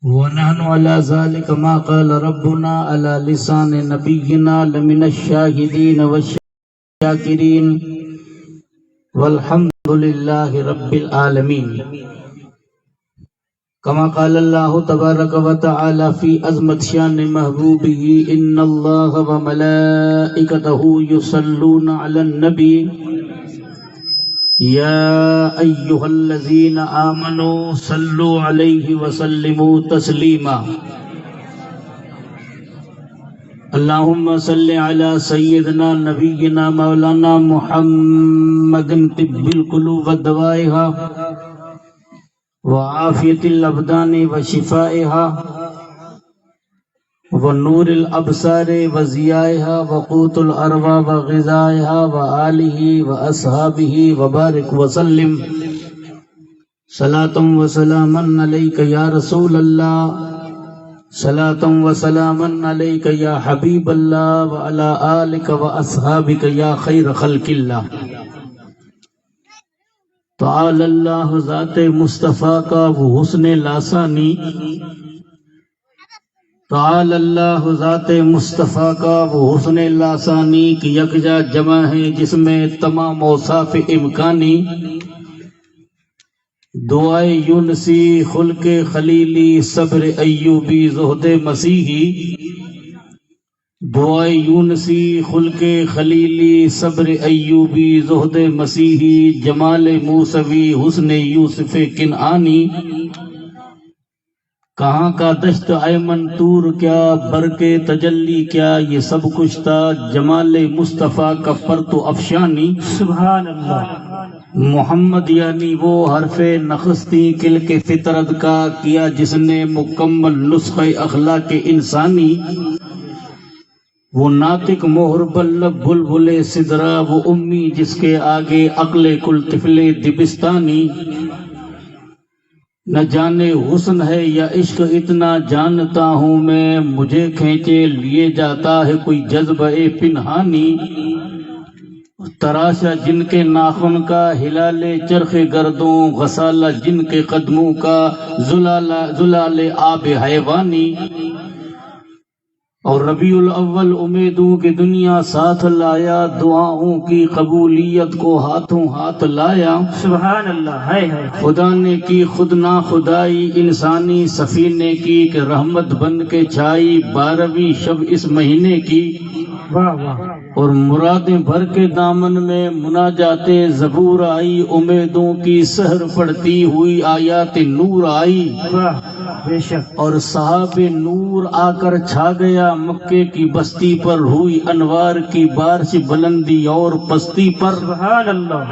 ونحن على ذلك ما قال ربنا على لسان نبينا لمن الشاهدين والشاكرين والحمد لله رب العالمين. كما قال الله تبارك وتعالى في عظمت شان محبوبه إن الله وملائكته يصلون على النبي يا أيها الذين آمنوا صلوا عليه وسلموا تسليما. اللهم صل على سيدنا نبينا مولانا محمد طب القلوب ودوائها وعافية الأبدان وشفائها ونور الأبصار وضيائها وقوت الأرواح وغذائها وآله وأصحابه وبارك وسلم صلاة وسلاما عليك يا رسول الله صلاة وسلاما عليك يا حبيب الله وعلى آلك وأصحابك يا خير خلق الله. تعالى اللہ ذات مصطفیٰ کا وہ حسن لاسانی، تعالی اللہ ذات مصطفیٰ کا وہ حسن لاسانی کی یکجا جمع ہے جس میں تمام اوصاف امکانی، دعائے یونسی خلق خلیلی صبر ایوبی زہد مسیحی، دعائے یونسی خلق خلیلی صبر ایوبی زہد مسیحی، جمال موسوی حسن یوسف کنعانی، کہاں کا دشت ایمن طور کیا برکے تجلی کیا یہ سب کچھ تھا جمال مصطفیٰ کا پرتو افشانی. سبحان اللہ. محمد یعنی وہ حرف نخستی کل کے فطرت کا کیا جس نے مکمل نسخہ اخلاق انسانی، وہ ناطق مہر بلب بلبل سدرا وہ امی جس کے آگے عقل کل طفل دبستانی، نہ جانے حسن ہے یا عشق اتنا جانتا ہوں میں، مجھے کھینچے لیے جاتا ہے کوئی جذبہ پنہانی، تراشا جن کے ناخن کا ہلال چرخ گردوں، غسالہ جن کے قدموں کا زلال آب حیوانی، اور ربیع الاول امیدوں کی دنیا ساتھ لایا، دعاؤں کی قبولیت کو ہاتھوں ہاتھ لایا. سبحان اللہ. ہے خدا نے کی خود نہ خدائی انسانی سفینے کی کہ رحمت بن کے چھائی 12ویں شب اس مہینے کی، واہ واہ. اور مرادیں بھر کے دامن میں مناجات زبور آئی، امیدوں کی سحر پڑتی ہوئی آیات نور آئی، واہ بے شک. اور صحاب نور آ کر چھا گیا مکے کی بستی پر، ہوئی انوار کی بارش بلندی اور پستی پر. سبحان اللہ.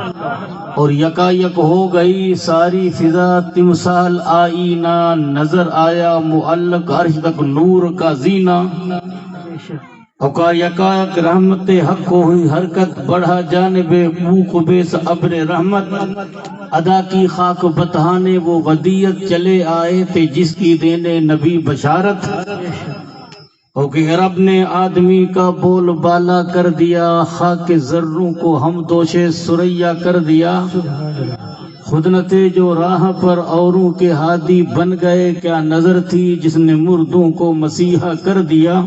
اور یکا یک ہو گئی ساری فضا تمثال آئینہ، نظر آیا معلق عرش تک نور کا زینہ، بے شک. اوکا یکا یک رحمت حق ہوئی حرکت، بڑھا جانب بوق بیس ابر رحمت، ادا کی خاک بتانے وہ ودیت چلے آئے تھے جس کی دینے نبی بشارت، اوکے رب نے آدمی کا بول بالا کر دیا، خاک ذروں کو ہم دوشے سریا کر دیا، خود نہ تھے جو راہ پر اوروں کے ہادی بن گئے، کیا نظر تھی جس نے مردوں کو مسیحا کر دیا،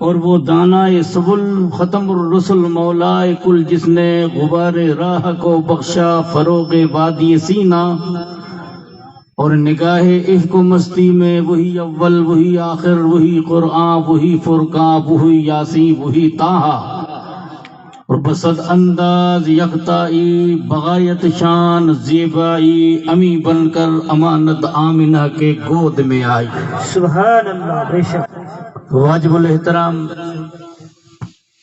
اور وہ دانائے سبل ختم الرسل مولائے کل جس نے غبار راہ کو بخشا فروغ وادی سینہ، اور نگاہ عشق و مستی میں وہی اول وہی آخر وہی قرآن وہی فرقان وہی یاسین وہی طٰہٰ، اور بسد انداز یکتائی بغایت شان زیبائی، امی بن کر امانت آمنہ کے گود میں آئی. سبحان اللہ. بے شک. واجب الاحترام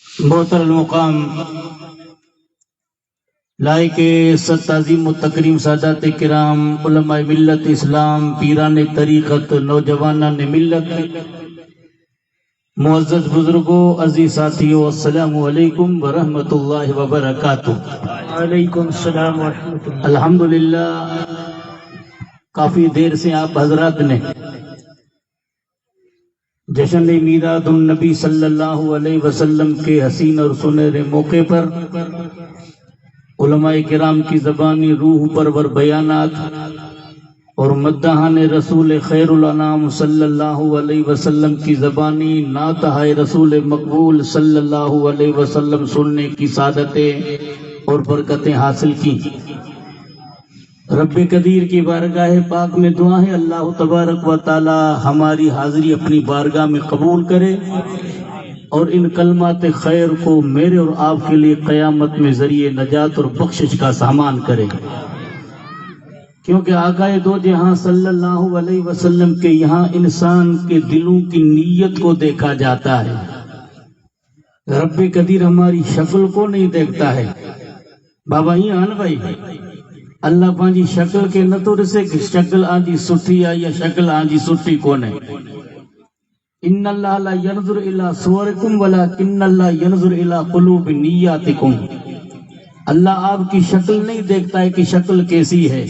محترم المقام لائق ست تعظیم و تکریم سادات کرام، علماء ملت اسلام، پیران طریقت، نوجوانان ملت، معزز بزرگوں، عزیز ساتھیوں، السلام علیکم ورحمۃ اللہ وبرکاتہ. وعلیکم السلام ورحمۃ اللہ. الحمدللہ کافی دیر سے آپ حضرات نے جشن میلاد النبی صلی اللہ علیہ وسلم کے حسین اور سنہرے موقع پر علماء کرام کی زبانی روح پرور بیانات اور مدحان رسول خیر الانام صلی اللہ علیہ وسلم کی زبانی نعت ہے رسول مقبول صلی اللہ علیہ وسلم سننے کی سعادتیں اور برکتیں حاصل کی۔ رب قدیر کی بارگاہ پاک میں دعا ہے اللہ تبارک و تعالی ہماری حاضری اپنی بارگاہ میں قبول کرے اور ان کلمات خیر کو میرے اور آپ کے لیے قیامت میں ذریعے نجات اور بخشش کا سامان کرے، کیونکہ آقا دو جہاں صلی اللہ علیہ وسلم کے یہاں انسان کے دلوں کی نیت کو دیکھا جاتا ہے۔ رب قدیر ہماری شکل کو نہیں دیکھتا ہے۔ بابا ہی آن بھائی اللہ پانچی شکل کے نتور سے کہ شکل آنجی سٹھی آئی یا شکل آنجی سٹھی کونے۔ ان اللہ لا ينظر الى صورکم ولکن اللہ ينظر الى قلوب نیاتکم۔ اللہ آپ کی شکل نہیں دیکھتا ہے کہ شکل کیسی ہے،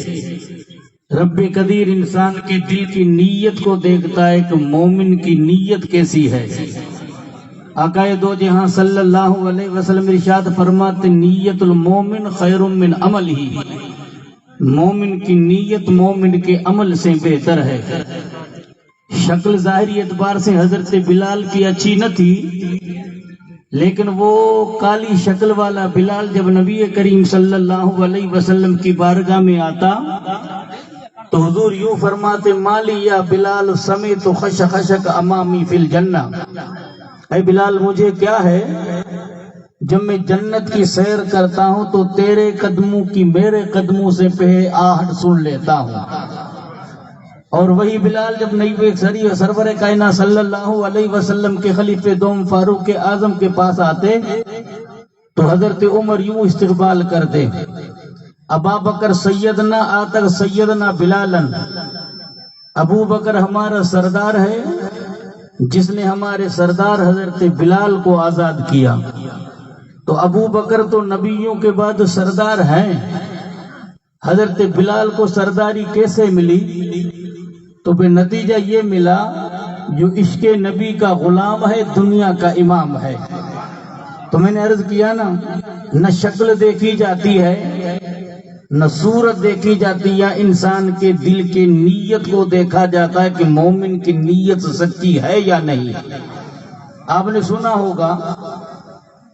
رب قدیر انسان کے دل کی نیت کو دیکھتا ہے کہ مومن کی نیت کیسی ہے۔ آقا دو جہاں صلی اللہ علیہ وسلم ارشاد فرماتے نیت المومن خیر من عمل ہی، مومن کی نیت مومن کے عمل سے بہتر ہے۔ شکل ظاہری اعتبار سے حضرت بلال کی اچھی نہ تھی، لیکن وہ کالی شکل والا بلال جب نبی کریم صلی اللہ علیہ وسلم کی بارگاہ میں آتا تو حضور یوں فرماتے مالی یا بلال سمیت خشخشک امامی فی الجنہ، اے بلال مجھے کیا ہے، جب میں جنت کی سیر کرتا ہوں تو تیرے قدموں کی میرے قدموں سے پہ آہٹ سن لیتا ہوں۔ اور وہی بلال جب نبی سرور کائنات صلی اللہ علیہ وسلم کے خلیفہ دوم فاروق اعظم کے پاس آتے تو حضرت عمر یوں استقبال کرتے، ابا بکر سیدنا آتک سیدنا بلالن، ابو بکر ہمارا سردار ہے جس نے ہمارے سردار حضرت بلال کو آزاد کیا۔ تو ابو بکر تو نبیوں کے بعد سردار ہیں، حضرت بلال کو سرداری کیسے ملی؟ تو بے نتیجہ یہ ملا جو عشق نبی کا غلام ہے دنیا کا امام ہے۔ تو میں نے عرض کیا نا، نہ شکل دیکھی جاتی ہے نہ صورت دیکھی جاتی، یا انسان کے دل کی نیت کو دیکھا جاتا ہے کہ مومن کی نیت سچی ہے یا نہیں۔ آپ نے سنا ہوگا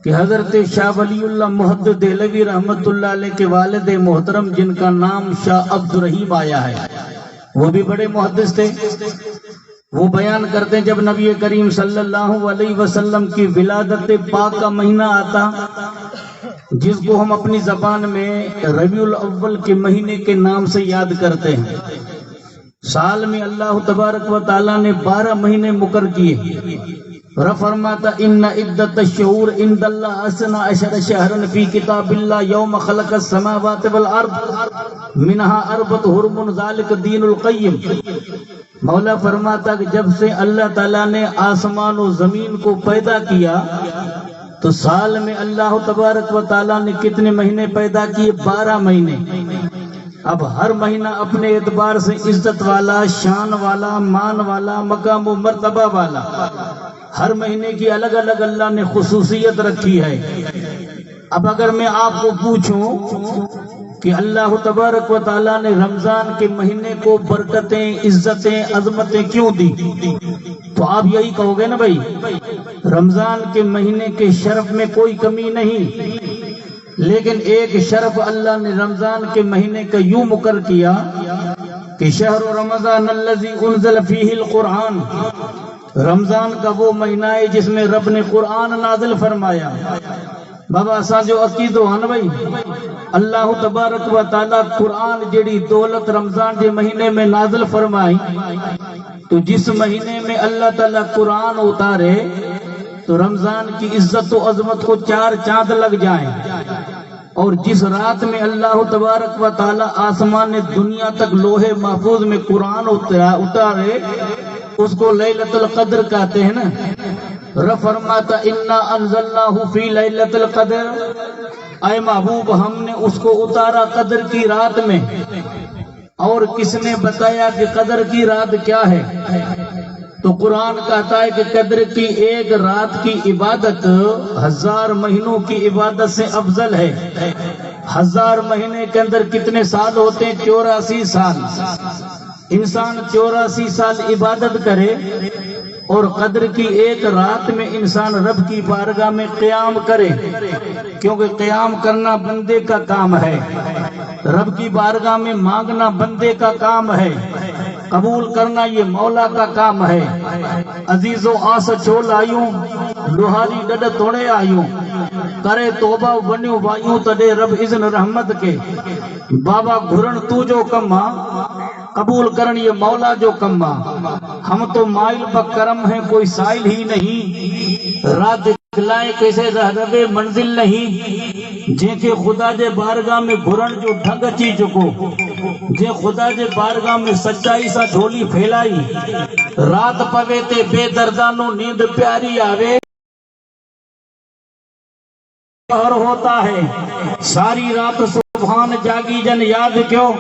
کہ حضرت شاہ ولی اللہ محدث دہلوی رحمت اللہ علیہ کے والد محترم جن کا نام شاہ عبد الرحیم آیا ہے، وہ بھی بڑے محدث تھے۔ وہ بیان کرتے ہیں جب نبی کریم صلی اللہ علیہ وسلم کی ولادت پاک کا مہینہ آتا، جس کو ہم اپنی زبان میں ربیع الاول کے مہینے کے نام سے یاد کرتے ہیں، سال میں اللہ تبارک و تعالیٰ نے 12 مہینے مقرر کیے۔ فرماتا ان عدت الشہور عند اللہ 12 شہرا فی کتاب اللہ یوم خلق السماوات والارض منها 4 حرم ذالک دین القیم۔ مولا فرماتا کہ جب سے اللہ تعالیٰ نے آسمان و زمین کو پیدا کیا تو سال میں اللہ تبارک و تعالیٰ نے کتنے مہینے پیدا کیے؟ 12 مہینے۔ اب ہر مہینہ اپنے اعتبار سے عزت والا، شان والا، مان والا، مقام و مرتبہ والا، ہر مہینے کی الگ الگ اللہ نے خصوصیت رکھی ہے۔ اب اگر میں آپ کو پوچھوں کہ اللہ تبارک و تعالیٰ نے رمضان کے مہینے کو برکتیں، عزتیں، عظمتیں کیوں دی، تو آپ یہی کہو گے نا بھائی رمضان کے مہینے کے شرف میں کوئی کمی نہیں، لیکن ایک شرف اللہ نے رمضان کے مہینے کا یوں مقرر کیا کہ شہر رمضان الذی انزل فیہ القرآن، رمضان کا وہ مہینہ ہے جس میں رب نے قرآن نازل فرمایا۔ بابا اساں جو عقیدو ہن بھائی اللہ تبارک و تعالیٰ قرآن جڑی دولت رمضان کے مہینے میں نازل فرمائی، تو جس مہینے میں اللہ تعالیٰ قرآن اتارے تو رمضان کی عزت و عظمت کو 4 چاند لگ جائیں، اور جس رات میں اللہ تبارک و تعالیٰ آسمان دنیا تک لوح محفوظ میں قرآن اتارے اس کو لیلۃ القدر کہتے ہیں نا۔ رب فرماتا انا انزلناہ فی لیلۃ القدر، اے محبوب ہم نے اس کو اتارا قدر کی رات میں۔ اور کس نے بتایا کہ قدر کی رات کیا ہے؟ تو قرآن کہتا ہے کہ قدر کی ایک رات کی عبادت 1000 مہینوں کی عبادت سے افضل ہے۔ 1000 مہینے کے اندر کتنے سال ہوتے ہیں؟ 84 سال۔ انسان 84 سال عبادت کرے اور قدر کی ایک رات میں انسان رب کی بارگاہ میں قیام کرے، کیونکہ قیام کرنا بندے کا کام ہے، رب کی بارگاہ میں مانگنا بندے کا کام ہے، قبول کرنا یہ مولا کا کام ہے۔ عزیزو آس چول آئیوں لوہاری ڈڈ توڑے آئیوں، کرے توبہ بنیوں بائیوں تڈے رب اذن رحمت کے، بابا گھرن تو جو کما قبول کرن یہ مولا جو کما، ہم تو مائل بکرم ہیں کوئی سائل ہی نہیں، راہ دکھلائے کیسے رہبے منزل نہیں، جن کے خدا جے بارگاہ میں گھرن جو ڈھنگ چی چکو، جے خدا جے بارگاہ میں سچائی سا ڈھولی پھیلائی، رات پوے تے بے دردانوں نیند پیاری آوے اور ہوتا ہے، ساری رات سبحان جاگی جن یاد کیوں،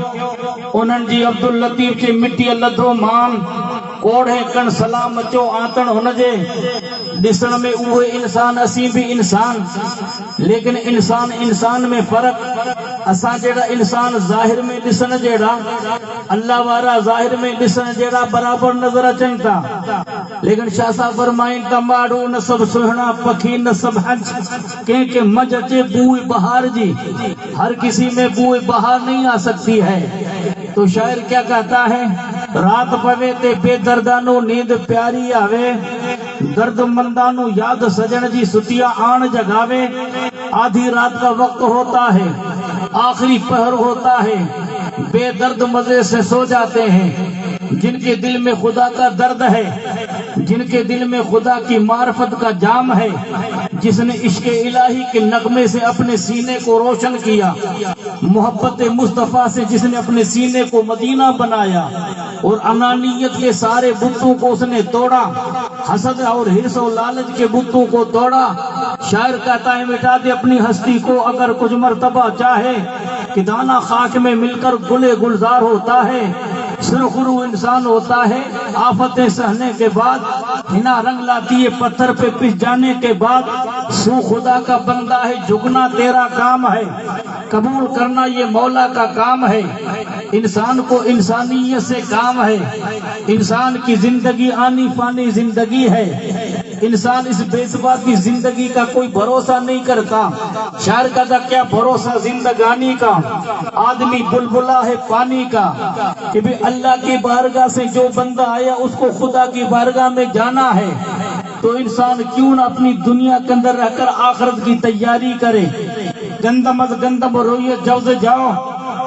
انہن جی عبداللطیف چے مٹی لدھو مان، کوڑے کن سلام چو آتن ہنجے، ڈسن میں اوہ انسان اسی بھی انسان، لیکن انسان میں فرق، اساں جیڑا انسان ظاہر میں ڈسن جیڑا، اللہ وارا ظاہر میں ڈسن جیڑا برابر نظر چنتا، لیکن شاہ صاحب فرمائیں تماڑو نصب سہنا پکھی نصب حج، کہ مجھ چے بوئے بہار جی، ہر کسی میں بوئے بہار نہیں آ سکتی ہے، تو شاعر کیا کہتا ہے، رات پوے تے بے دردانو نیند پیاری آوے، درد مندانو یاد سجن جی ستیا آن جگاوے، آدھی رات کا وقت ہوتا ہے، آخری پہر ہوتا ہے، بے درد مزے سے سو جاتے ہیں، جن کے دل میں خدا کا درد ہے، جن کے دل میں خدا کی معرفت کا جام ہے، جس نے عشق الہی کے نغمے سے اپنے سینے کو روشن کیا، محبت مصطفیٰ سے جس نے اپنے سینے کو مدینہ بنایا، اور انانیت کے سارے بتوں کو اس نے توڑا، حسد اور حرص و لالچ کے بتوں کو توڑا، شاعر کہتا ہے مٹا دے اپنی ہستی کو اگر کچھ مرتبہ چاہے، کہ دانا خاک میں مل کر گلے گلزار ہوتا ہے، سرخرو انسان ہوتا ہے، آفتیں سہنے کے بعد، ہنا رنگ لاتی ہے پتھر پہ پس جانے کے بعد، سو خدا کا بندہ ہے جھکنا تیرا کام ہے، قبول کرنا یہ مولا کا کام ہے، انسان کو انسانیت سے کام ہے، انسان کی زندگی آنی فانی زندگی ہے، انسان اس بے ثباتی زندگی کا کوئی بھروسہ نہیں کرتا، شاعر کا کیا بھروسہ زندگانی کا، آدمی بلبلا ہے پانی کا، کہ بھی اللہ کی بارگاہ سے جو بندہ آیا اس کو خدا کی بارگاہ میں جانا ہے، تو انسان کیوں نہ اپنی دنیا کے اندر رہ کر آخرت کی تیاری کرے، گندم از گندم رویت جوز جاؤ،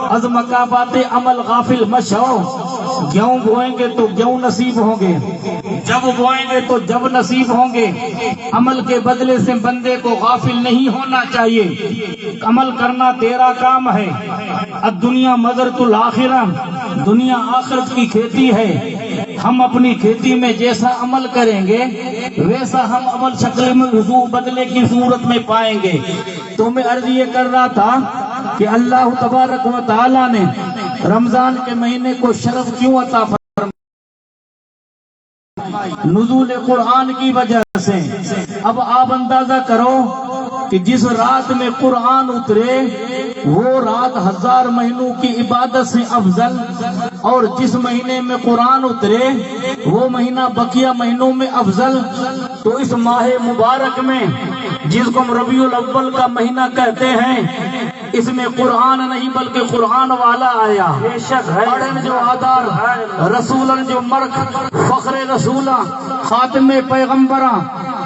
از مقابات عمل غافل مشو، گیہوں بوئیں گے تو گیہوں نصیب ہوں گے، جب بوئیں گے تو جب نصیب ہوں گے، عمل کے بدلے سے بندے کو غافل نہیں ہونا چاہیے، عمل کرنا تیرا کام ہے، الدنیا مزرعۃ الآخرہ، دنیا آخرت کی کھیتی ہے، ہم اپنی کھیتی میں جیسا عمل کریں گے ویسا ہم عمل شکل میں حضور بدلے کی صورت میں پائیں گے۔ تو میں عرض یہ کر رہا تھا کہ اللہ تبارک و تعالی نے رمضان کے مہینے کو شرف کیوں عطا فرمایا؟ نزول قرآن کی وجہ سے۔ اب آپ اندازہ کرو کہ جس رات میں قرآن اترے وہ رات 1000 مہینوں کی عبادت سے افضل، اور جس مہینے میں قرآن اترے وہ مہینہ بقیہ مہینوں میں افضل۔ تو اس ماہ مبارک میں جس کو ہم ربیع الاول کا مہینہ کہتے ہیں، اس میں قرآن نہیں بلکہ قرآن والا آیا، پڑھن جو آدار رسولن جو مرک فخر رسولہ خاتم پیغمبراں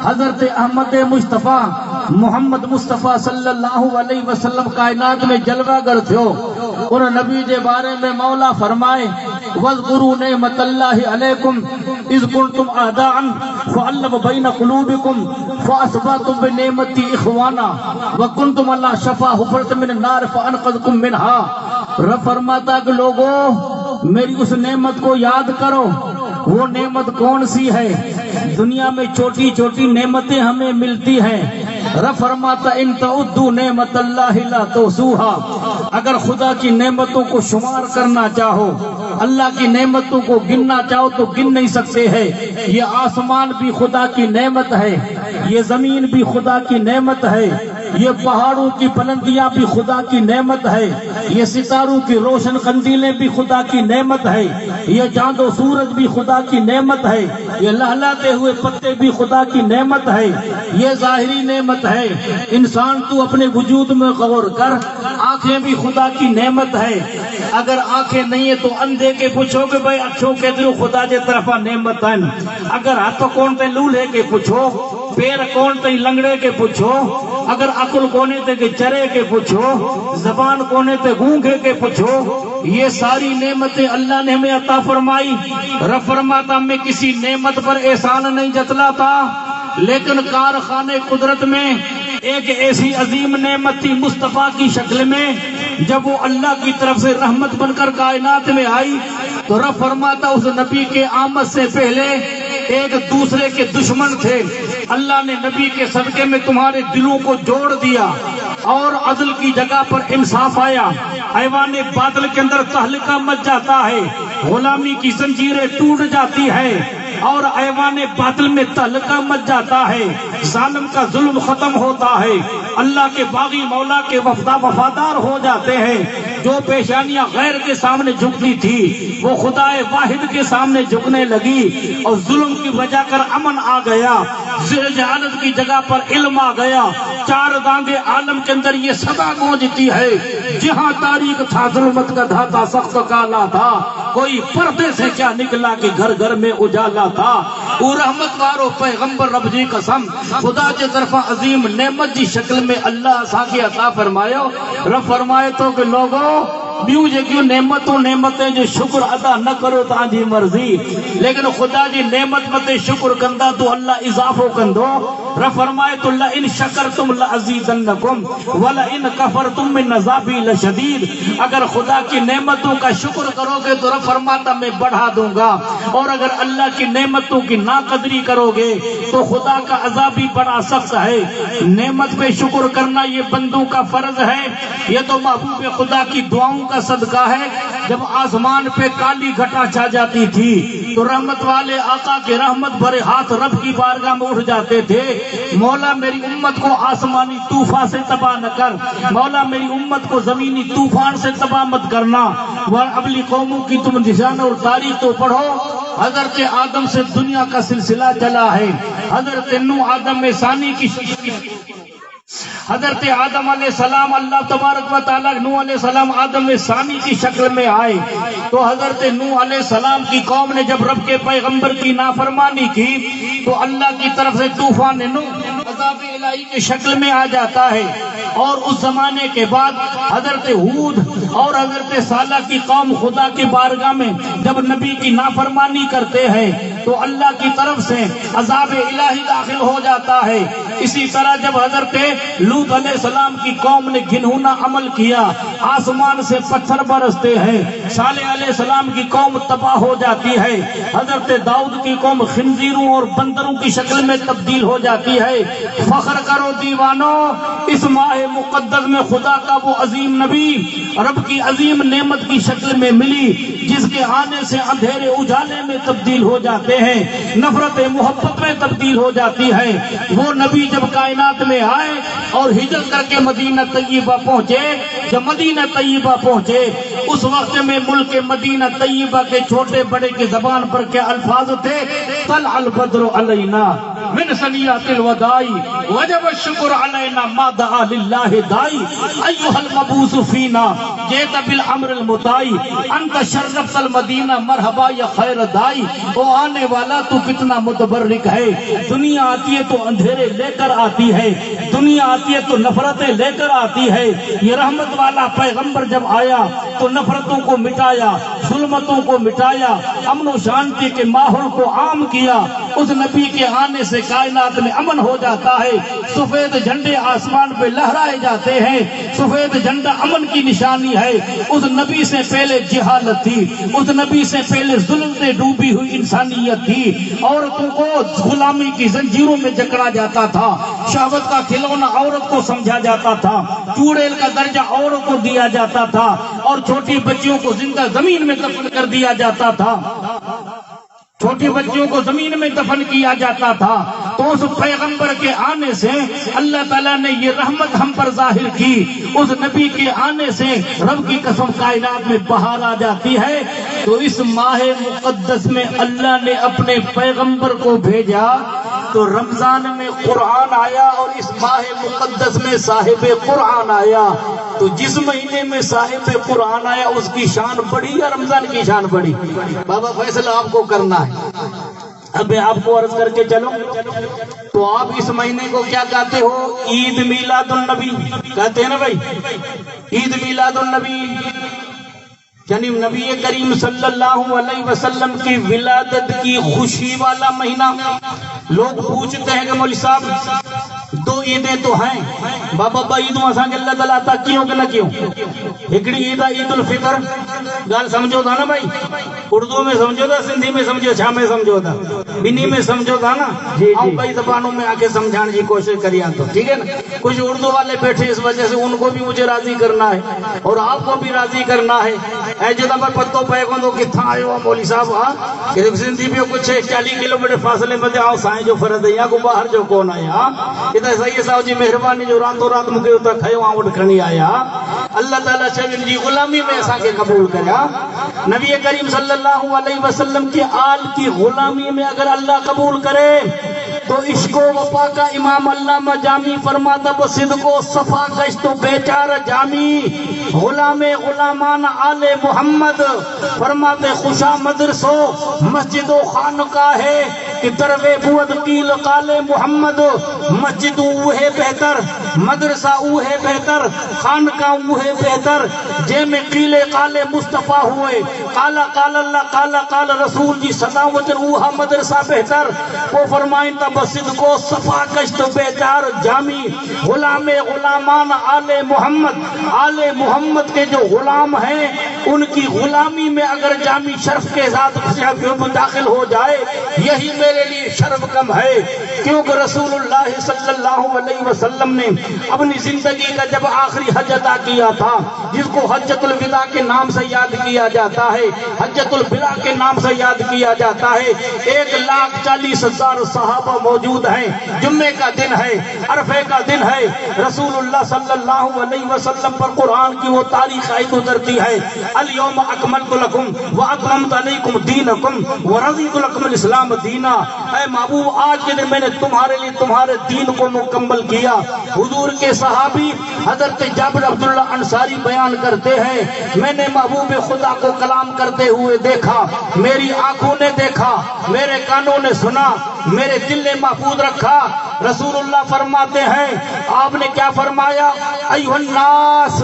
حضرت احمد مصطفیٰ محمد مصطفیٰ صلی اللہ علیہ وسلم کائنات میں جلوہ گر تھو۔ اور نبی کے بارے میں مولا فرمائے وَاذْكُرُوا نِعْمَةَ اللَّهِ عَلَيْكُمْ إِذْ كُنْتُمْ أَعْدَاءً فَأَلَّفَ بَيْنَ قُلُوبِكُمْ فَأَصْبَحْتُمْ بِنِعْمَتِهِ إِخْوَانًا وَكُنْتُمْ عَلَىٰ شَفَا حُفْرَةٍ مِّنَ النَّارِ فَأَنْقَذَكُم مِّنْهَا۔ رب فرماتا کہ لوگوں میری اس نعمت کو یاد کرو۔ وہ نعمت کون سی ہے؟ دنیا میں چھوٹی چھوٹی نعمتیں ہمیں ملتی ہیں۔ رب فرماتا ان تعدوا نعمت اللہ لا تحصوها، اگر خدا کی نعمتوں کو شمار کرنا چاہو، اللہ کی نعمتوں کو گننا چاہو تو گن نہیں سکتے ہیں۔ یہ آسمان بھی خدا کی نعمت ہے، یہ زمین بھی خدا کی نعمت ہے، یہ پہاڑوں کی بلندیاں بھی خدا کی نعمت ہے، یہ ستاروں کی روشن قندیلیں بھی خدا کی نعمت ہے، یہ چاند و سورج بھی خدا کی نعمت ہے، یہ لہلاتے ہوئے پتے بھی خدا کی نعمت ہے، یہ ظاہری نعمت ہے۔ انسان تو اپنے وجود میں غور کر، آنکھیں بھی خدا کی نعمت ہے۔ اگر آنکھیں نہیں ہے تو اندھے کے پوچھو کہ بھائی اچھوں کے دلو خدا جے طرفا نعمت ہیں۔ اگر ہاتھ کون تے لولے کے پوچھو، پیر کون تے لنگڑے کے پوچھو، اگر عقل کونے تے کے چرے کے پوچھو، زبان کونے تے گونگے کے پوچھو، یہ ساری نعمتیں اللہ نے ہمیں عطا فرمائی۔ رب فرماتا میں کسی نعمت پر احسان نہیں جتلاتا، لیکن کارخانے قدرت میں ایک ایسی عظیم نعمت تھی مصطفیٰ کی شکل میں، جب وہ اللہ کی طرف سے رحمت بن کر کائنات میں آئی تو رب فرماتا اس نبی کے آمد سے پہلے ایک دوسرے کے دشمن تھے، اللہ نے نبی کے صدقے میں تمہارے دلوں کو جوڑ دیا اور عدل کی جگہ پر انصاف آیا، ایوان باطل کے اندر تہلکہ مچ جاتا ہے، غلامی کی زنجیریں ٹوٹ جاتی ہے اور ایوان باطل میں تہلکہ مچ جاتا ہے، ظالم کا ظلم ختم ہوتا ہے، اللہ کے باغی مولا کے وفادار ہو جاتے ہیں۔ جو پیشانیاں غیر کے سامنے جھکتی تھی وہ خدا واحد کے سامنے جھکنے لگی اور ظلم کی وجہ کر امن آ گیا، جہالت کی جگہ پر علم آ گیا۔ چار دانگے عالم کے اندر یہ صدا گونجتی ہے، جہاں تاریخ تھا ظلمت کا دھاتا سخت کالا تھا، کوئی پردے سے کیا نکلا کہ گھر گھر میں اجالا تھا۔ وہ رحمت وارو پیغمبر رب جی قسم خدا کی طرف عظیم نعمت جی شکل میں اللہ ساکی عطا فرمایا۔ رب فرمائے تو کہ لوگوں بیوں جے کیوں نعمتیں جو شکر ادا نہ کرو تاں جی مرضی، لیکن خدا جی نعمت مت شکر کندہ تو اللہ اضافو کندو۔ رب فرمائے تو لئن شکرتم لعزیزنکم ولئن کفرتم من عذابی لشدید، اگر خدا کی نعمتوں کا شکر کرو گے تو رب فرماتا میں بڑھا دوں گا، اور اگر اللہ کی نعمتوں کی ناقدری کرو گے تو خدا کا عذاب بھی بڑا سخت ہے۔ نعمت پہ شکر کرنا یہ بندوں کا فرض ہے، یہ تو محبوب خدا کی دعاؤں کا صدقہ ہے۔ جب آسمان پہ کالی گھٹا چھا جاتی تھی تو رحمت والے آقا کے رحمت بھرے ہاتھ رب کی بارگاہ میں اٹھ جاتے تھے، مولا میری امت کو آسمانی طوفان سے تباہ نہ کر، مولا میری امت کو زمینی طوفان سے تباہ مت کرنا۔ اگلی قوموں کی تم نشان اور تاریخ تو پڑھو، حضرت آدم سے دنیا کا سلسلہ چلا ہے، حضرت نوح آدم میں ثانی کی حضرت آدم علیہ السلام اللہ تبارک و تعالیٰ نوح علیہ السلام آدم میں ثانی کی شکل میں آئے، تو حضرت نوح علیہ السلام کی قوم نے جب رب کے پیغمبر کی نافرمانی کی تو اللہ کی طرف سے طوفان نوح عذاب الہی کی شکل میں آ جاتا ہے۔ اور اس زمانے کے بعد حضرت ہود اور حضرت صالح کی قوم خدا کی بارگاہ میں جب نبی کی نافرمانی کرتے ہیں تو اللہ کی طرف سے عذاب الہی داخل ہو جاتا ہے۔ اسی طرح جب حضرت لوط علیہ السلام کی قوم نے گھنہونا عمل کیا، آسمان سے پتھر برستے ہیں، صالح علیہ السلام کی قوم تباہ ہو جاتی ہے، حضرت داؤد کی قوم خنزیروں اور بندروں کی شکل میں تبدیل ہو جاتی ہے۔ فخر کرو دیوانو، اس ماہ مقدس میں خدا کا وہ عظیم نبی رب کی عظیم نعمت کی شکل میں ملی، جس کے آنے سے اندھیرے اجالے میں تبدیل ہو جاتے ہیں، نفرت محبت میں تبدیل ہو جاتی ہے۔ وہ نبی جب کائنات میں آئے اور ہجرت کر کے مدینہ طیبہ پہنچے، جب مدینہ طیبہ پہنچے اس وقت میں ملک مدینہ طیبہ کے چھوٹے بڑے کی زبان پر کیا الفاظ تھے؟ طلع البدر علینا من ثنیات الوداع وجب الشکر علینا ما دعا للہ دائی ایھا المبعوث فینا جئت بالامر المطاع انت شرفت المدینہ مرحبا یا خیر دائی۔ او آنے والا تو کتنا متبرک ہے، دنیا آتی ہے تو اندھیرے لے کر آتی ہے، دنیا آتی ہے تو نفرتیں لے کر آتی ہے۔ یہ رحمت والا پیغمبر جب آیا تو نفرتوں کو مٹایا، ظلمتوں کو مٹایا، امن و شانتی کے ماحول کو عام کیا۔ اس نبی کے آنے سے کائنات میں امن ہو جاتا ہے، سفید جھنڈے آسمان پہ لہرائے جاتے ہیں، سفید جھنڈا امن کی نشانی ہے۔ اس نبی سے پہلے جہالت تھی، اس نبی سے پہلے ظلم سے ڈوبی ہوئی انسانیت تھی، عورتوں کو غلامی کی زنجیروں میں جکڑا جاتا تھا، شہوت کا کھلونا عورت کو سمجھا جاتا تھا، چوڑیل کا درجہ عورت کو دیا جاتا تھا، اور چھوٹی بچیوں کو زندہ زمین میں دفن کر دیا جاتا تھا، چھوٹی بچیوں کو زمین میں دفن کیا جاتا تھا۔ تو اس پیغمبر کے آنے سے اللہ تعالیٰ نے یہ رحمت ہم پر ظاہر کی، اس نبی کے آنے سے رب کی قسم کائنات میں بہار آ جاتی ہے۔ تو اس ماہ مقدس میں اللہ نے اپنے پیغمبر کو بھیجا، تو رمضان میں قرآن آیا اور اس ماہ مقدس میں صاحب قرآن آیا۔ تو جس مہینے میں صاحب قرآن آیا اس کی شان بڑھی یا رمضان کی شان بڑھی؟ بابا فیصلہ آپ کو کرنا ہے۔ اب میں آپ کو عرض کر کے چلو، تو آپ اس مہینے کو کیا کہتے ہو؟ عید میلاد النبی کہتے ہیں نا بھائی، عید میلاد النبی، یعنی نبی کریم صلی اللہ علیہ وسلم کی ولادت کی خوشی والا مہینہ۔ لوگ پوچھتے ہیں کہ مولوی صاحب دو عیدیں تو ہیں، بابا عیدوں اساں کے اللہ تعالیٰ عطا کیوں کہ نہ کیوں؟ ہکڑی عید عید الفطر، گال سمجھو تھا نا بھائی، اردو میں سمجھو تھا، سندھی میں سمجھو، چھا میں سمجھو تھا، بنی میں سمجھو تھا نا، اور کئی زبانوں میں آگے سمجھانے کی کوشش کری تو ٹھیک ہے نا۔ کچھ اردو والے بیٹھے اس وجہ سے ان کو بھی مجھے راضی کرنا ہے اور آپ کو بھی راضی کرنا ہے۔ اے جدا پر پتو پے کو تو کتھاں آئے ہو مولوی صاحب؟ ہاں کہ سندھی بھی کچھ 40 کلومیٹر فاصلے میں آؤ سائیں جو فرض ہے یا کو باہر جو کون آیا؟ یہ تو صحیح صاحب جی مہربانی جو راتوں رات مکے ہوتا کھیو آؤں کھنی آیا۔ اللہ تعالیٰ شبین جی غلامی میں ایسا کے قبول کرا۔ نبی کریم صلی اللہ علیہ وسلم کے آل کی غلامی میں اگر اللہ قبول کرے تو عشق و وفا کا امام علامہ جامی فرماتا بصدق و صفا گشت و بیچار جامی غلام غلامان آل محمد، فرماتے خوشا مدرسو مسجد و خانقاہ ہے کہ دروے بود قیل قال محمد، مسجد اوہے بہتر، مدرسہ اوہے بہتر، خانقاہ اوہے بہتر جے میں قیل قال مصطفیٰ ہوئے، قال قال اللہ قال قال رسول جی صدا وجر اوہا مدرسہ بہتر۔ وہ فرمائیں تا بصدق و صفا گشت بیچار جامی غلام غلامان آل محمد، آل محمد کے جو غلام ہیں ان کی غلامی میں اگر جامی شرف کے ساتھ داخل ہو جائے یہی میرے لیے شرف کم ہے، کیونکہ رسول اللہ صلی اللہ علیہ وسلم نے اپنی زندگی کا جب آخری حج ادا کیا تھا، جس کو حجۃ الوداع کے نام سے یاد کیا جاتا ہے، حجۃ البلاغ کے نام سے یاد کیا جاتا ہے، 1,40,000 صحابہ موجود ہیں، جمعے کا دن ہے، عرفے کا دن ہے، رسول اللہ صلی اللہ علیہ وسلم پر قرآن کی وہ تاریخ آیت اترتی ہے، الیوم اکملت لکم واتممت علیکم دینکم ورضیت لکم الاسلام دینا۔ اے محبوب آج کے دن میں نے تمہارے لیے تمہارے دین کو مکمل کیا۔ حضور کے صحابی حضرت جابر عبداللہ انصاری بیان کرتے ہیں میں نے محبوب خدا کو کلام کرتے ہوئے دیکھا، میری آنکھوں نے دیکھا، میرے کانوں نے سنا، میرے دل نے محفوظ رکھا۔ رسول اللہ فرماتے ہیں آپ نے کیا فرمایا؟ ایھا الناس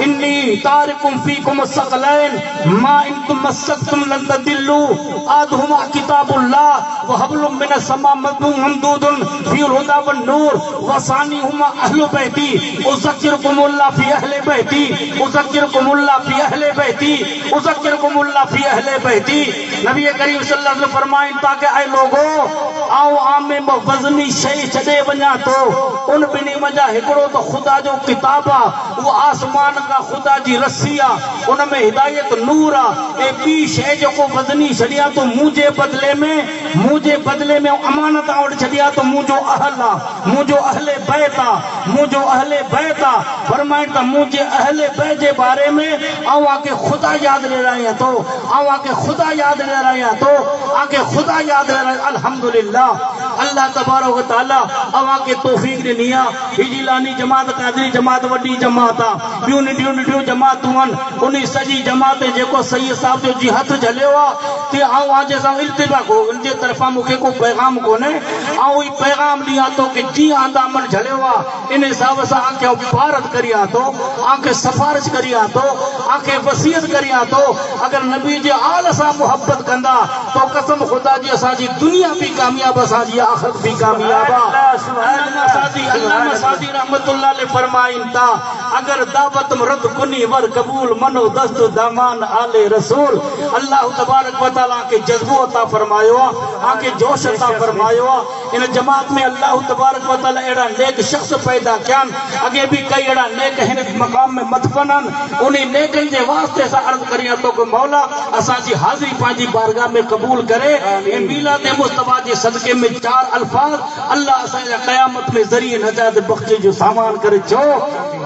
انی تارکم فیکم الثقلین ما ان تمسکتم لن تضلوا احدہما کتاب اللہ وحبل من السماء ممدود فی الہدی والنور وثانیہما اہل بیتی اذکرکم اللہ فی اہل بیتی اذکرکم اللہ فی اہل بیتی اذکرکم اللہ فی اہل بیتی۔ نبی کریم صلی اللہ علیہ وسلم فرمائیں تاکہ اے لوگوں آؤ عام وزنی شئی چھڈے ونجا تو ان بنی مجا ہکڑو تو خدا جو کتابا وہ آسمان کا خدا جی رسیا ان میں ہدایت نورا اے بی شے جو کو وزنی چھڈیا تو مجھے بدلے میں امانت اور چھڈیا تو مجھو اہلا مجھو اہل بیتا مجھو اہل بیتا فرمائیں تا مجھے اہل بیت کے بارے میں آؤ آکے خدا یاد لے رہے ہیں تو آؤ آکے خدا یاد لے رہے ہیں تو آکے خدا یاد لے رہے ہیں۔ الحمدللہ اللہ تبارک و تعالی اواں کے توفیق دنیا ہجلانی جماعت قادری جماعت وڈی جماعت ڈیو جماعت انہی سجی جماعت جیکو سید صاحب جو جی ہتھ جھلیو تے آؤں آج سا التبا کو ان جے طرفا مکھے کو پیغام کونے آؤں ہی پیغام دیا تو کہ جی آندہ من جھلیو انہیں صاحب سا آنکھیں بارت کریا تو آنکھیں سفارش کریا تو آنکھیں وصیت کریا تو اگر نبی جے آل سا محبت کندا تو قسم خدا جی اسا جی دنیا بھی کامیاب اسا جی آخرت بھی کامیاب۔ علامہ سعدی رحمت اللہ علیہ فرمائیں تا اگر دعوت رد کنی ور قبول منو دست دامان آل رسول. اللہ تبارک و تعالیٰ کے جذبو عطا فرمایو آنکہ جوش عطا فرمایو. ان جماعت میں اللہ تبارک و تعالیٰ ایڑا نیک شخص پیدا کیان. اگے بھی کئی ایڑا نیک ہیں مقام میں مدفنن. انہیں نیکن دے واسطے سا عرض کریاں تو کہ مولا اساں جی حاضری پانچی بارگاہ میں قبول کرے. میلاد مصطفیٰ جی صدقے میں 4 الفاظ اللہ اساں قیامت میں ذریعے نجات بخشے جو سامان کرے چھو.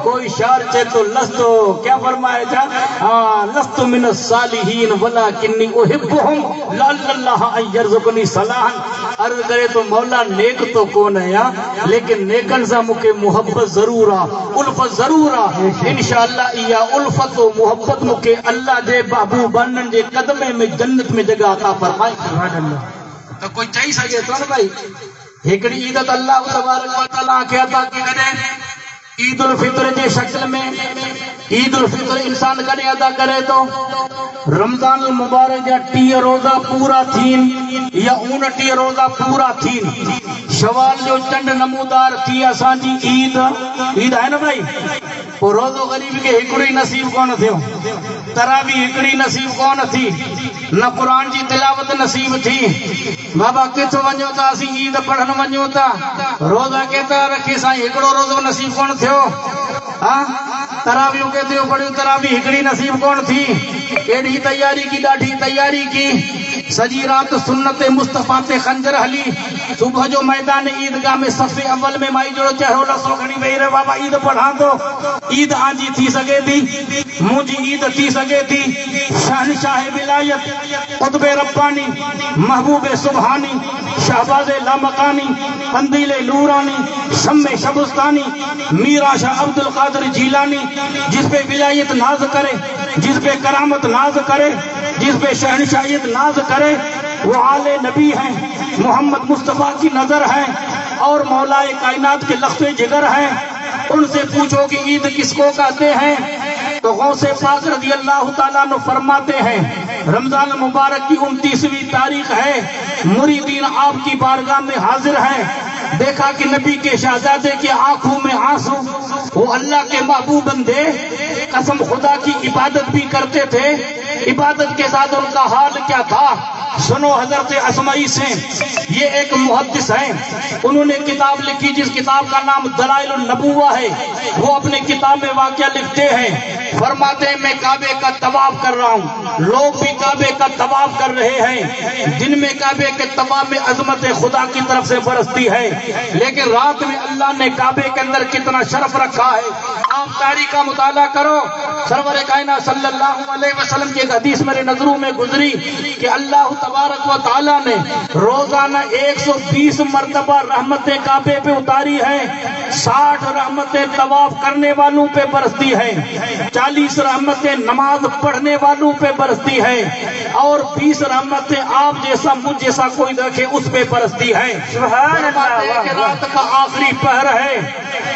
کوئی شعر چے تو لستو کیا فرمائے جا لست من الصالحین ولکنی احبہم لعل اللہ ان یرزقنی صلاحا. عرض کرے تو مولا نیک تو کون ہے یا لیکن نیکن سا مکے محبت ضرور آ الفت ضرور آ. انشاءاللہ یا الفت و محبت مکے اللہ دے بابو بنن دے قدمے میں جنت میں جگہ عطا فرمائے. تو کوئی چاہی سکے تو نا بھائی ہکڑی عیدت اللہ تبارک و تعالیٰ کے عطا کی کرے. عید الفطر کے شکل میں عید الفطر انسان کرے ادا کرے تو رمضان المبارک یا 30 روزہ پورا تھین یا 29 روزہ پورا تھین. شوال جو چند نمودار تھی اساں جی عید ہے نا بھائی. وہ روزو غریب کے ہکڑی نصیب کون تھے تراوی ہکڑی نصیب کون تھی نہ قرآن جی تلاوت نصیب تھی. بابا کتھ ونجو تا اسی عید پڑھن ونجو تا روزہ کہتا رکھی سائیں ہکڑو روزو نصیب کون تھیو. ہاں تراویوں کہتے ہو پڑھو تراوی ہکڑی نصیب کون تھی. ایڈی تیاری کی ڈاڈھی تیاری کی سجی رات سنت مصطفیٰ تے خنجر ہلی. صبح جو میدان عیدگاہ میں صف اول میں مائی جوڑو چہرو لسو گھنی بھئی رہے بابا عید پڑھا دو. عید آنجی تھی سگے تھی مجھے عید تھی سگے تھی. شہنشاہ ولایت قطب ربانی محبوب سبحانی شہباز لامکانی قندیل نورانی شم شبستانی میرا شاہ عبد القادر جیلانی جس پہ ولایت ناز کرے جس پہ کرامت ناز کرے جس پہ شہنشاہیت ناز کرے وہ آل نبی ہیں محمد مصطفیٰ کی نظر ہے اور مولا کائنات کے لخت جگر ہیں. ان سے پوچھو کہ عید کس کو کہتے ہیں تو غوث پاک رضی اللہ تعالیٰ نے فرماتے ہیں رمضان مبارک کی 29ویں تاریخ ہے. مریدین آپ کی بارگاہ میں حاضر ہیں. دیکھا کہ نبی کے شہزادے کے آنکھوں میں آنسو. وہ اللہ کے محبوب بندے قسم خدا کی عبادت بھی کرتے تھے. عبادت کے ساتھ ان کا حال کیا تھا سنو حضرت اسمعی سے. یہ ایک محدث ہیں. انہوں نے کتاب لکھی جس کتاب کا نام دلائل النبوہ ہے. وہ اپنے کتاب میں واقعہ لکھتے ہیں فرماتے ہیں میں کعبے کا طواف کر رہا ہوں لوگ بھی کعبے کا طواف کر رہے ہیں. دن میں کعبے کے طواف میں عظمت خدا کی طرف سے برستی ہے لیکن رات میں اللہ نے کعبے کے اندر کتنا شرف رکھا ہے. آپ تاریخ کا مطالعہ کرو. سرور کائنات صلی اللہ علیہ وسلم کی ایک حدیث میرے نظروں میں گزری کہ اللہ تبارک و تعالیٰ نے روزانہ 120 مرتبہ رحمتیں کعبے پہ اتاری ہیں. 60 رحمتیں طواف کرنے والوں پہ برستی ہیں. 40 رحمتیں نماز پڑھنے والوں پہ برستی ہیں اور 20 رحمتیں آپ جیسا مجھ جیسا کوئی دیکھے اس پہ برستی ہیں. سبحان اللہ. رات کا آخری پہر ہے.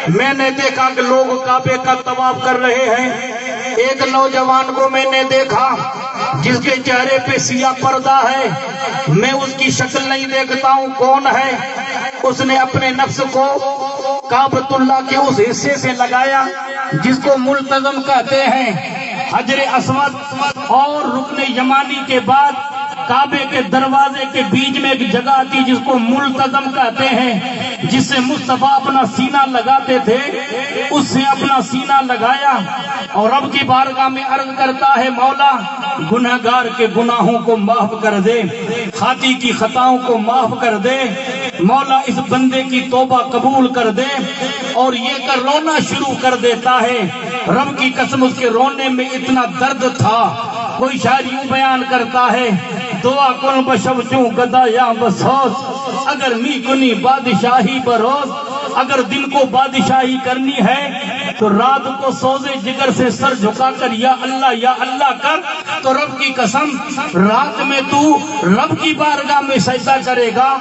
میں نے دیکھا کہ لوگ کعبے کا طواف کر رہے ہیں. ایک نوجوان کو میں نے دیکھا جس کے چہرے پہ سیاہ پردہ ہے. میں اس کی شکل نہیں دیکھتا ہوں کون ہے. اس نے اپنے نفس کو کعبۃ اللہ کے اس حصے سے لگایا جس کو ملتزم کہتے ہیں. حجر اسود اور رکن یمانی کے بعد کعبے کے دروازے کے بیچ میں ایک جگہ تھی جس کو ملتزم کہتے ہیں جس سے مصطفیٰ اپنا سینہ لگاتے تھے. اس سے اپنا سینہ لگایا اور رب کی بارگاہ میں عرض کرتا ہے مولا گنہگار کے گناہوں کو معاف کر دے خاطی کی خطاؤں کو معاف کر دے. مولا اس بندے کی توبہ قبول کر دے اور یہ کر رونا شروع کر دیتا ہے. رب کی قسم اس کے رونے میں اتنا درد تھا. کوئی شاعر یوں بیان کرتا ہے دعا کن بشب چوں گدا یا بسوس اگر می کنی بادشاہی بروز. اگر دن کو بادشاہی کرنی ہے تو رات کو سوزے جگر سے سر جھکا کر یا اللہ کر. تو رب کی قسم رات میں تو رب کی بارگاہ میں سجدہ کرے گا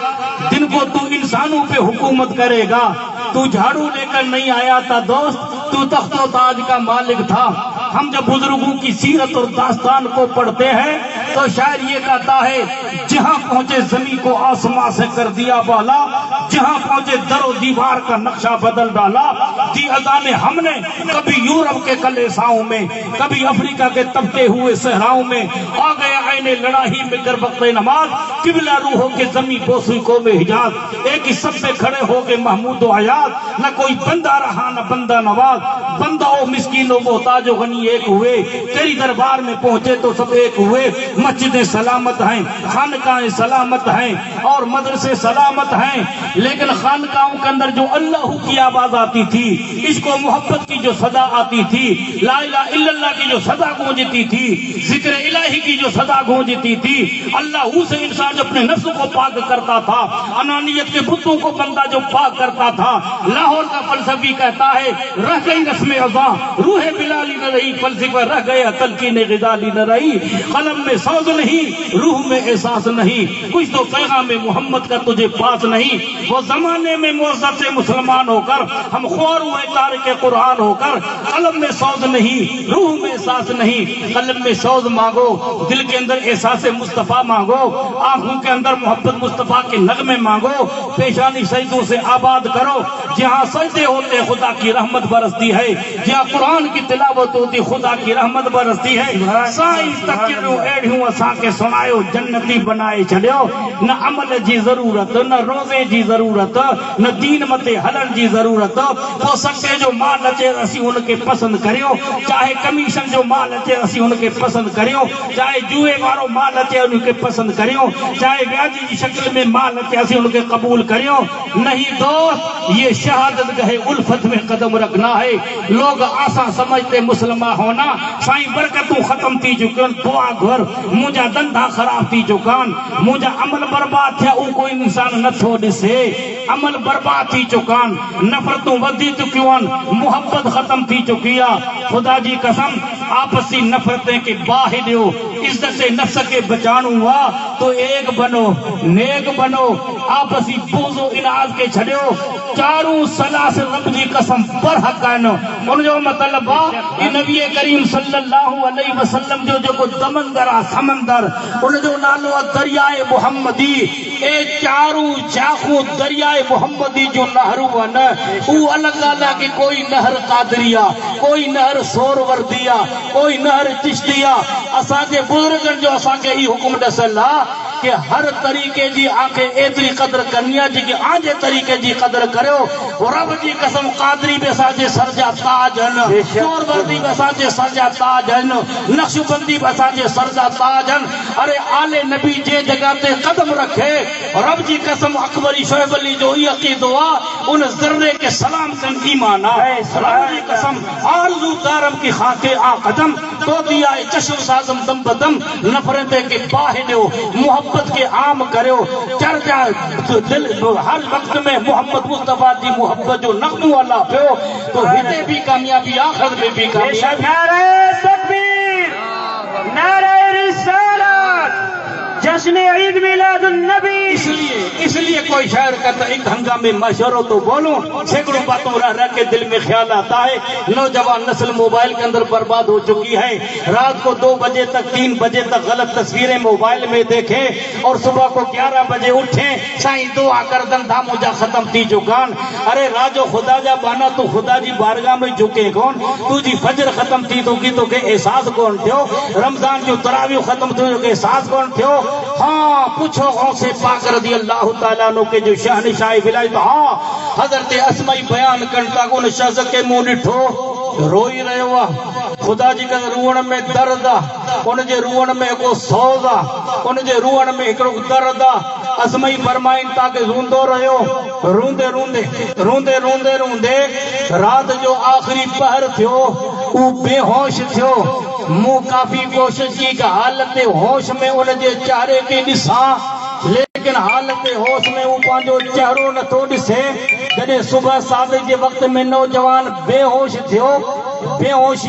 دن کو تو انسانوں پہ حکومت کرے گا. تو جھاڑو لے کر نہیں آیا تھا دوست تو تخت و تاج کا مالک تھا. ہم جب بزرگوں کی سیرت اور داستان کو پڑھتے ہیں تو شاعر یہ کہتا ہے جہاں پہنچے زمین کو آسمان سے کر دیا بالا، جہاں پہنچے در و دیوار کا نقشہ بدل ڈالا، دی اذانیں ہم نے کبھی یورپ کے کلیساؤں میں، کبھی افریقہ کے تپتے ہوئے صحراؤں میں، آ گئے آئینے لڑائی میں در وقت نماز، قبلہ روحوں کے زمین بوسری کو میں حجاز، ایک ہی سب پہ کھڑے ہو گئے محمود و حیات، نہ کوئی بندہ رہا نہ بندہ نواز، بندہ و مسکین و محتاج و غنی ایک ہوئے، تیری دربار میں پہنچے تو سب ایک ہوئے، مسجدیں سلامت ہیں، خانقاہیں سلامت ہیں اور مدرسے سلامت ہیں، لیکن خانقاہوں کے اندر جو اللہ کی آواز آتی تھی، عشق و محبت کی جو صدا آتی تھی، لا الہ الا اللہ کی جو صدا گونجتی تھی، ذکر الہی کی جو صدا گونجتی تھی، اللہ سے انسان جو اپنے نفس کو پاک کرتا تھا، انانیت کے بتوں کو بندہ جو پاک کرتا تھا، لاہور کا فلسفی کہتا ہے رہ گئی رسم اذاں روح بلالی نہ رہی، فلسفہ رہ گیا تلقین غزالی نہ رہی، قلم میں سوز نہیں روح میں احساس نہیں، کچھ تو پیغام محمد کا تجھے پاس نہیں، وہ زمانے میں معزز سے مسلمان ہو کر ہم خوار ہوئے تارک قرآن ہو کر، قلم میں سوز نہیں روح میں احساس نہیں، قلم میں سوز مانگو دل کے اندر احساس مصطفیٰ مانگو، آنکھوں کے اندر محبت مصطفیٰ کے نغمے مانگو، پیشانی سجدوں سے آباد کرو، جہاں سجدے ہوتے خدا کی رحمت برستی ہے، جہاں قرآن کی تلاوت ہوتی خدا کی رحمت برستی ہے، سائیں تکروں ایڑھوں اساں کے سنایو جنتی بنائے چھڑیو، نہ عمل جی ضرورت نہ روزے جی ضرورت نہ دین متے ہلن جی ضرورت، وہ سکے جو مال اچے اسی ان کے پسند کریو، چاہے کمیشن جو مال اچے اسی ان کے پسند کریو، چاہے جوئے وارو مال اچے ان کے پسند کریو، چاہے ویاجی کی شکل میں مال اچے اسی ان کے قبول کریو، نہیں دوست یہ شہادت گہے الفت میں قدم رکھنا ہے، لوگ آسان سمجھتے مسلمان ہونا، سائیں برکتوں ختم تھی چکن دعا گھر مجھا دندہ خراب تھی چکان، مجھا عمل برباد تھیا او کوئی انسان نہ تھو ڈسے، عمل برباد تھی چکان، نفرتوں ودی چکیون، محبت ختم تھی چکیا، خدا جی قسم آپسی نفرتیں کے باہر دیو، عزت سے نفس کے بچانو ہوا تو ایک بنو نیک بنو، آپسی بوز و انعاز کے چھڑیو، چاروں صلاح سے رب جی قسم پر حق کہنو، ان جو مطلب یہ نبی کریم صلی اللہ علیہ وسلم جو کو دمندرہ سمندر ان جو نالو دریائے محمدی، اے چاروں چاخوں دریائے محمدی جو نہرو ون او الگ الگ کہ کوئی نہر قادریہ، کوئی نہر سوروردیہ، کوئی نہر چشتیہ، اساں کے بزرگن جو اساں کے ہی حکم ڈسلا کہ ہر طریقے جی آنکھیں ایتری قدر کرنی ہے جی کہ آنجے طریقے جی قدر کرو، رب جی قسم قادری بے ساجے سرجا تاج ہن، چور بردی بے ساجے سرجا تاج ہن، نقش بندی بے ساجے سرجا تاج ہن، ارے آل نبی جے جگہ تے قدم رکھے، رب جی قسم اکبری شعیب علی جو ہی عقید ہوا ان ذرے کے سلام کن ایمانا، رب جی قسم آرزو دارم کی خاکے آ قدم تو دیا چشم سازم دم بدم، نفرتے کے باہر دیو محبت کے عام کرو، چرچا دل ہر وقت میں محمد مصطفیٰ دی محبت جو نغمو والا پیو تو ہتے بھی کامیابی آخر میں بھی کامیابی۔ نعرہ تکبیر، نعرہ رسالت، جشن عید میلاد النبی۔ اس لیے کوئی شاعر کہتا ہے ایک ہنگامے مشوروں تو بولوں، سینکڑوں باتوں رہ کے دل میں خیال آتا ہے، نوجوان نسل موبائل کے اندر برباد ہو چکی ہے، رات کو 2 بجے تک 3 بجے تک غلط تصویریں موبائل میں دیکھیں اور صبح کو 11 بجے اٹھیں، سائیں دعا کر دندھا مجھا ختم تھی چکان، ارے راجو خدا جا بانا تو خدا جی بارگاہ میں جھکے کون، تو جی فجر ختم تھی تو کی تو کہ احساس کون تھو، رمضان جو تراویح ختم تھی تو کہ احساس کون تھو، ہاں پوچھو غوث پاک رضی اللہ تعالیٰ عنہ کے جو شہنشاہ ولایت، ہاں حضرت اسمائی بیان کرتا ان شخص کے منہ ڈٹھو روئی رہے ہوا، خدا جی کا روڑ میں درد آ، ان جے روڑ میں کو سوز آ، ان جے روڑ میں ایک درد آ، اسمائی فرمائن تاکہ روندو رہے ہو، روندے روندے روندے روندے روندے رات جو آخری پہر تھو او بے ہوش تھو، مو کافی کوشش کی کہ حالت ہوش میں ان جے چہرے کی نساں، لیکن حالت ہوش میں وہ پانچو چہروں نہ تو ڈسے، جنہیں صبح 7 کے وقت میں نوجوان بے ہوش تھو، بے ہوشی